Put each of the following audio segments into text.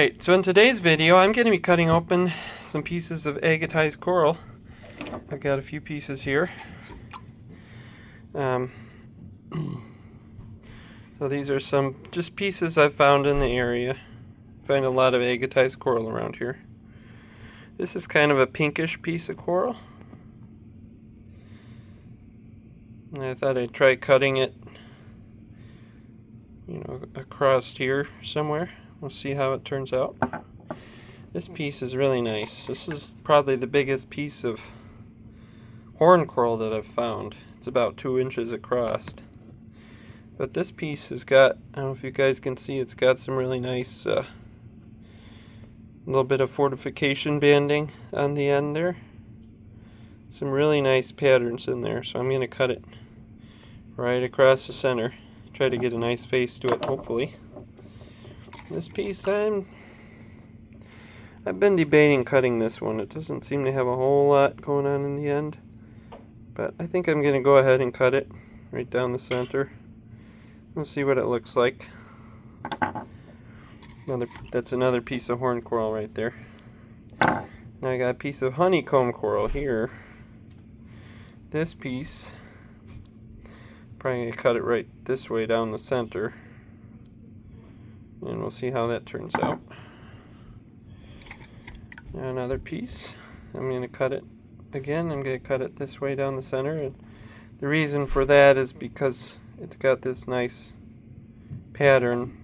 Alright, so in today's video I'm going to be cutting open some pieces of agatized coral. I've got a few pieces here. So these are some just pieces I've found in the area. I find a lot of agatized coral around here. This is kind of a pinkish piece of coral. And I thought I'd try cutting it, across here somewhere. We'll see how it turns out. This piece is really nice. This is probably the biggest piece of horn coral that I've found. It's about 2 inches across. But this piece has got, I don't know if you guys can see, it's got some really nice little bit of fortification banding on the end there. Some really nice patterns in there, so I'm going to cut it right across the center. Try to get a nice face to it, hopefully. This piece, I've been debating cutting this one. It doesn't seem to have a whole lot going on in the end, but I think I'm going to go ahead and cut it right down the center. We'll see what it looks like. That's another piece of horn coral right there. Now I got a piece of honeycomb coral here. This piece, probably going to cut it right this way down the center, and we'll see how that turns out. Now another piece, I'm going to cut it again. I'm going to cut it this way down the center, and the reason for that is because it's got this nice pattern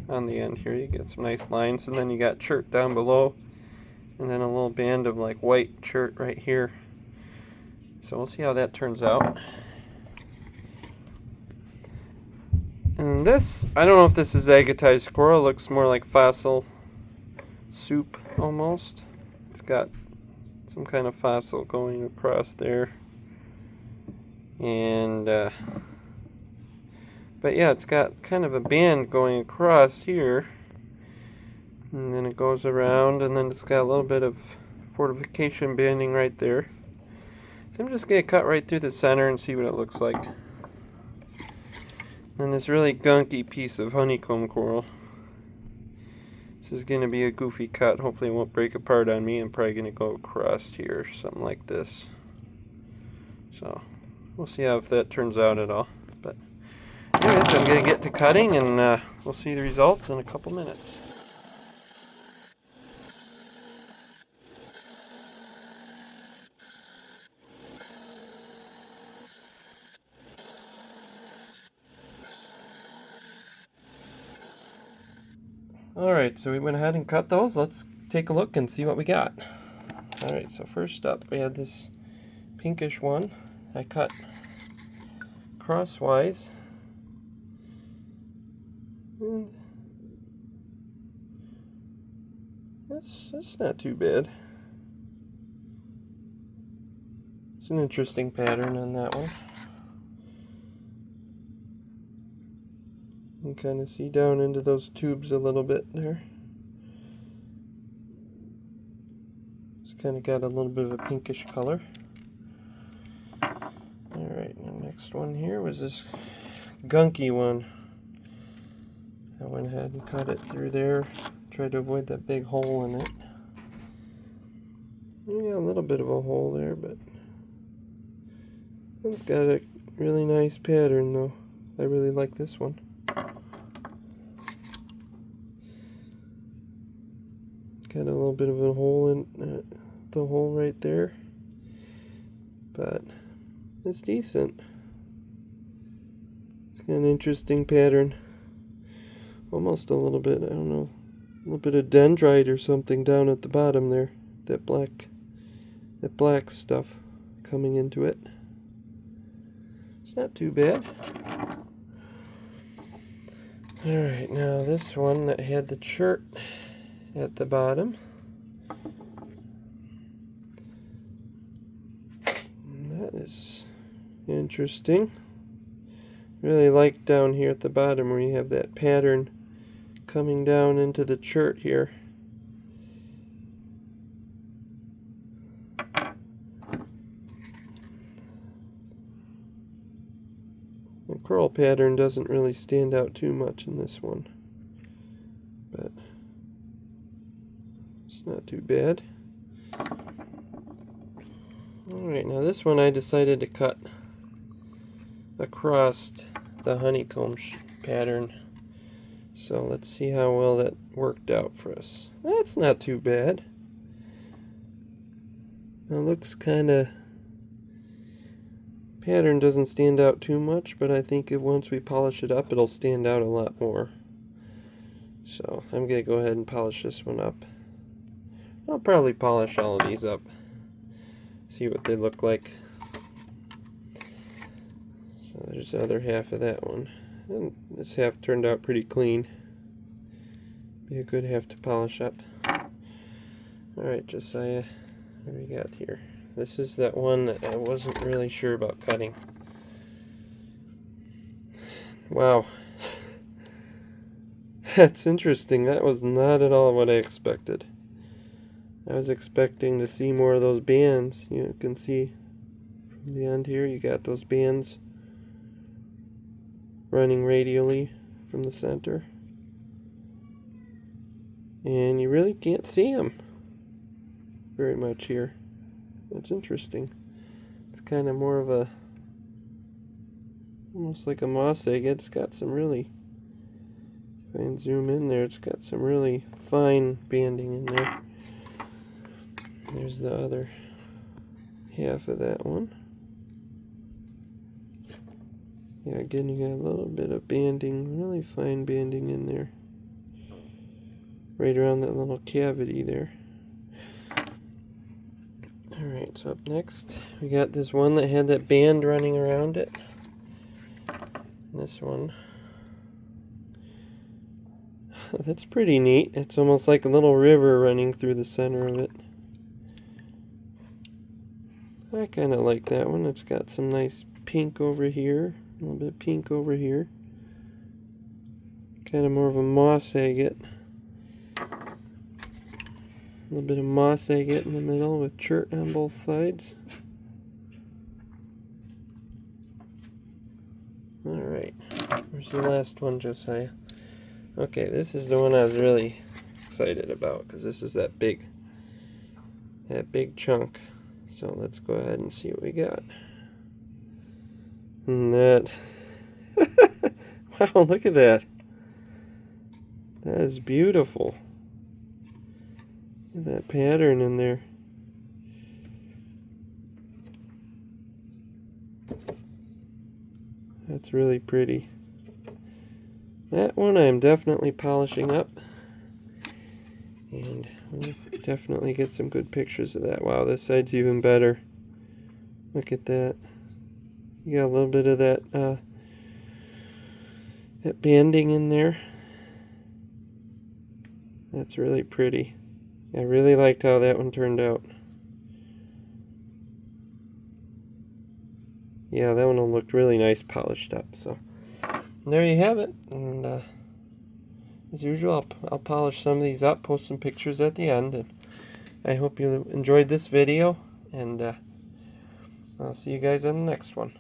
on the end here. You get some nice lines, and then you got chert down below, and then a little band of like white chert right here. So we'll see how that turns out. And this, I don't know if this is agatized coral. It looks more like fossil soup almost. It's got some kind of fossil going across there. And but yeah, it's got kind of a band going across here, and then it goes around, and then it's got a little bit of fortification banding right there. So I'm just going to cut right through the center and see what it looks like. And this really gunky piece of honeycomb coral. This is going to be a goofy cut. Hopefully it won't break apart on me. I'm probably going to go across here, something like this. So we'll see how if that turns out at all. But anyways, I'm going to get to cutting, and we'll see the results in a couple minutes. Alright, so we went ahead and cut those. Let's take a look and see what we got. Alright, so first up we had this pinkish one. I cut crosswise. And that's not too bad. It's an interesting pattern on that one. You can kind of see down into those tubes a little bit there. It's kind of got a little bit of a pinkish color. Alright, the next one here was this gunky one. I went ahead and cut it through there. Tried to avoid that big hole in it. Yeah, a little bit of a hole there, but it's got a really nice pattern though. I really like this one. Got a little bit of a hole in the hole right there, but it's decent. It's got an interesting pattern. Almost a little bit, I don't know, a little bit of dendrite or something down at the bottom there. That black stuff coming into it. It's not too bad. Alright, now this one that had the chert at the bottom. And that is interesting. Really like down here at the bottom where you have that pattern coming down into the chert here. The coral pattern doesn't really stand out too much in this one, but It's not too bad. Alright, now this one I decided to cut across the honeycomb pattern. So let's see how well that worked out for us. That's not too bad. It looks kind of... pattern doesn't stand out too much, but I think once we polish it up, it'll stand out a lot more. So I'm going to go ahead and polish this one up. I'll probably polish all of these up. See what they look like. So there's the other half of that one. And this half turned out pretty clean. Be a good half to polish up. Alright, Josiah, what do we got here? This is that one that I wasn't really sure about cutting. Wow. That's interesting. That was not at all what I expected. I was expecting to see more of those bands. You can see from the end here, you got those bands running radially from the center. And you really can't see them very much here. That's interesting. It's kind of more of a, almost like a moss egg. It's got some really, if I can zoom in there, it's got some really fine banding in there. There's the other half of that one. Yeah, again, you got a little bit of banding, really fine banding in there. Right around that little cavity there. Alright, so up next, we got this one that had that band running around it. This one. That's pretty neat. It's almost like a little river running through the center of it. I kind of like that one. It's got some nice pink over here, a little bit pink over here. Kind of more of a moss agate. A little bit of moss agate in the middle with chert on both sides. Alright, where's the last one, Josiah? Okay, this is the one I was really excited about because this is that big chunk. So let's go ahead and see what we got. And that, wow, look at that. That is beautiful. Look at that pattern in there. That's really pretty. That one I'm definitely polishing up. And we'll definitely get some good pictures of that. Wow, this side's even better. Look at that. You got a little bit of that banding in there. That's really pretty. I really liked how that one turned out. Yeah, that one looked really nice polished up. So there you have it. And as usual, I'll polish some of these up, post some pictures at the end. And I hope you enjoyed this video, and I'll see you guys on the next one.